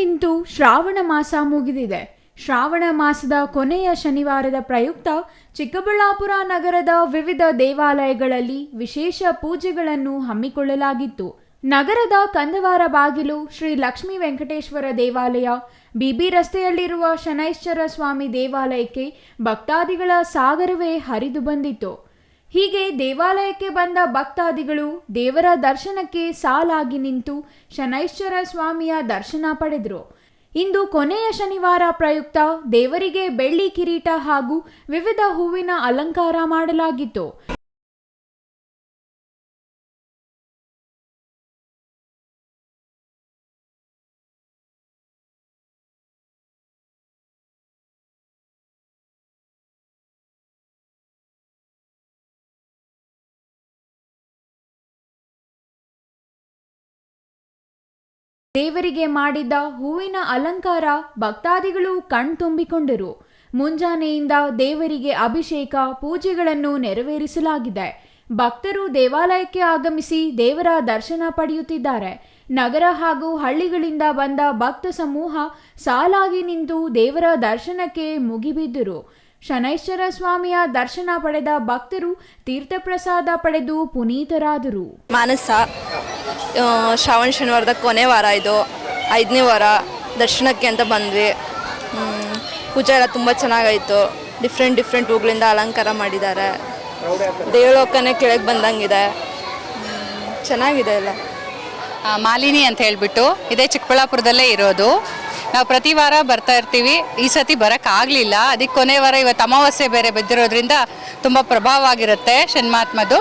ಇಂದು ಶ್ರಾವಣ ಮಾಸ ಮುಗಿದಿದೆ. ಶ್ರಾವಣ ಮಾಸದ ಕೊನೆಯ ಶನಿವಾರದ ಪ್ರಯುಕ್ತ ಚಿಕ್ಕಬಳ್ಳಾಪುರ ನಗರದ ವಿವಿಧ ದೇವಾಲಯಗಳಲ್ಲಿ ವಿಶೇಷ ಪೂಜೆಗಳನ್ನು ಹಮ್ಮಿಕೊಳ್ಳಲಾಗಿತ್ತು. ನಗರದ ಕಂದವಾರ ಬಾಗಿಲು ಶ್ರೀ ಲಕ್ಷ್ಮೀ ವೆಂಕಟೇಶ್ವರ ದೇವಾಲಯ, ಬಿಬಿ ರಸ್ತೆಯಲ್ಲಿರುವ ಶನೈಶ್ಚರ ಸ್ವಾಮಿ ದೇವಾಲಯಕ್ಕೆ ಭಕ್ತಾದಿಗಳ ಸಾಗರವೇ ಹರಿದು ಬಂದಿತ್ತು. ಹೀಗೆ ದೇವಾಲಯಕ್ಕೆ ಬಂದ ಭಕ್ತಾದಿಗಳು ದೇವರ ದರ್ಶನಕ್ಕೆ ಸಾಲಾಗಿ ನಿಂತು ಶನೈಶ್ಚರ ಸ್ವಾಮಿಯ ದರ್ಶನ ಪಡೆದರು. ಇಂದು ಕೊನೆಯ ಶನಿವಾರ ಪ್ರಯುಕ್ತ ದೇವರಿಗೆ ಬೆಳ್ಳಿ ಕಿರೀಟ ಹಾಗೂ ವಿವಿಧ ಹೂವಿನ ಅಲಂಕಾರ ಮಾಡಲಾಗಿತ್ತು. ದೇವರಿಗೆ ಮಾಡಿದ್ದ ಹೂವಿನ ಅಲಂಕಾರ ಭಕ್ತಾದಿಗಳು ಕಣ್ತುಂಬಿಕೊಂಡರು. ಮುಂಜಾನೆಯಿಂದ ದೇವರಿಗೆ ಅಭಿಷೇಕ ಪೂಜೆಗಳನ್ನು ನೆರವೇರಿಸಲಾಗಿದೆ. ಭಕ್ತರು ದೇವಾಲಯಕ್ಕೆ ಆಗಮಿಸಿ ದೇವರ ದರ್ಶನ ಪಡೆಯುತ್ತಿದ್ದಾರೆ. ನಗರ ಹಾಗೂ ಹಳ್ಳಿಗಳಿಂದ ಬಂದ ಭಕ್ತ ಸಮೂಹ ಸಾಲಾಗಿ ನಿಂತು ದೇವರ ದರ್ಶನಕ್ಕೆ ಮುಗಿಬಿದ್ದರು. ಶನೈಶ್ಚರ ಸ್ವಾಮಿಯ ದರ್ಶನ ಪಡೆದ ಭಕ್ತರು ತೀರ್ಥಪ್ರಸಾದ ಪಡೆದು ಪುನೀತರಾದರು. ಮಾನಸ ಶ್ರಾವಣ ಶನಿವಾರದ ಕೊನೆ ವಾರ, ಇದು 5ನೇ ವಾರ ದರ್ಶನಕ್ಕೆ ಅಂತ ಬಂದ್ವಿ. ಪೂಜೆ ಎಲ್ಲ ತುಂಬ ಚೆನ್ನಾಗಾಯಿತು. ಡಿಫ್ರೆಂಟ್ ಹೂಗಳಿಂದ ಅಲಂಕಾರ ಮಾಡಿದ್ದಾರೆ. ದೇವಲೋಕನೇ ಕೆಳಗೆ ಬಂದಂಗಿದೆ. ಚೆನ್ನಾಗಿದೆ ಎಲ್ಲ. ಮಾಲಿನಿ ಅಂತ ಹೇಳ್ಬಿಟ್ಟು ಇದೇ ಚಿಕ್ಕಬಳ್ಳಾಪುರದಲ್ಲೇ ಇರೋದು. ನಾವು ಪ್ರತಿ ವಾರ ಬರ್ತಾ ಇರ್ತೀವಿ. ಈ ಸತಿ ಬರೋಕ್ಕಾಗಲಿಲ್ಲ. ಅದಕ್ಕೆ ಕೊನೆ ವಾರ ಇವತ್ತು ಅಮಾವಾಸ್ಯೆ ಬೇರೆ ಬಿದ್ದಿರೋದ್ರಿಂದ ತುಂಬ ಪ್ರಭಾವ ಆಗಿರುತ್ತೆ ಶನ್ಮಾತ್ಮದು.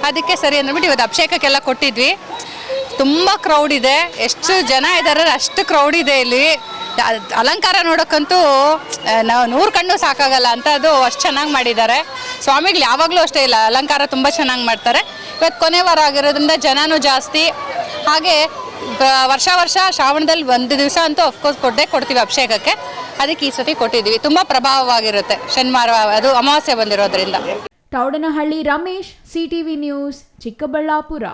ಅದಕ್ಕೆ ಸರಿ ಅಂದ್ಬಿಟ್ಟು ಇವತ್ತು ಅಭಿಷೇಕಕ್ಕೆಲ್ಲ ಕೊಟ್ಟಿದ್ವಿ. ತುಂಬ ಕ್ರೌಡ್ ಇದೆ. ಎಷ್ಟು ಜನ ಇದ್ದಾರೆ ಅಷ್ಟು ಕ್ರೌಡ್ ಇದೆ ಇಲ್ಲಿ. ಅಲಂಕಾರ ನೋಡೋಕ್ಕಂತೂ ನಾವು 100 ಕಣ್ಣು ಸಾಕಾಗಲ್ಲ ಅಂತ, ಅದು ಅಷ್ಟು ಚೆನ್ನಾಗಿ ಮಾಡಿದ್ದಾರೆ. ಸ್ವಾಮಿಗಳು ಯಾವಾಗಲೂ ಅಷ್ಟೇ ಇಲ್ಲ, ಅಲಂಕಾರ ತುಂಬ ಚೆನ್ನಾಗಿ ಮಾಡ್ತಾರೆ. ಇವತ್ತು ಕೊನೆ ವಾರ ಆಗಿರೋದ್ರಿಂದ ಜನನೂ ಜಾಸ್ತಿ. ಹಾಗೆ ವರ್ಷ ಶ್ರಾವಣದಲ್ಲಿ 1 ದಿವಸ ಅಂತೂ ಅಫ್ಕೋರ್ಸ್ ಕೊಡ್ತೀವಿ ಅಭಿಷೇಕಕ್ಕೆ. ಅದಕ್ಕೆ ಈ ಸತಿ ಕೊಟ್ಟಿದ್ದೀವಿ. ತುಂಬ ಪ್ರಭಾವವಾಗಿರುತ್ತೆ ಶನಿವಾರ, ಅದು ಅಮಾವಾಸ್ಯೆ ಬಂದಿರೋದ್ರಿಂದ. Thoudanahalli Ramesh, CTV news, Chikkaballapur.